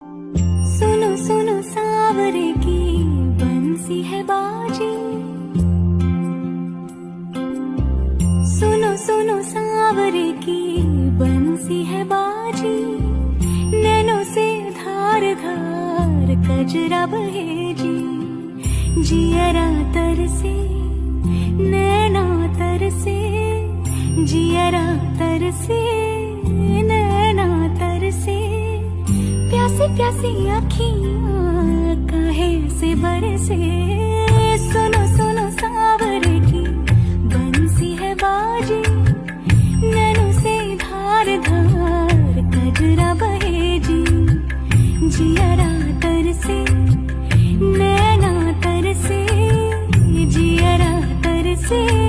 सुनो सुनो सावरे की बंसी है बाजी, सुनो सुनो सावरे की बंसी है बाजी, नैनों से धार धार कजरा बहेजी, जियरा तरसे नैना तरसे, जियरा तरसे नैना तरसे, प्यासी प्यासी अखियाँ काहे से बरसे। सुनो सुनो सावरे की बंसी है बाजी, नैनों से धार धार कजरा बहेजी, जियरा तरसे नैना तरसे, जियरा तरसे।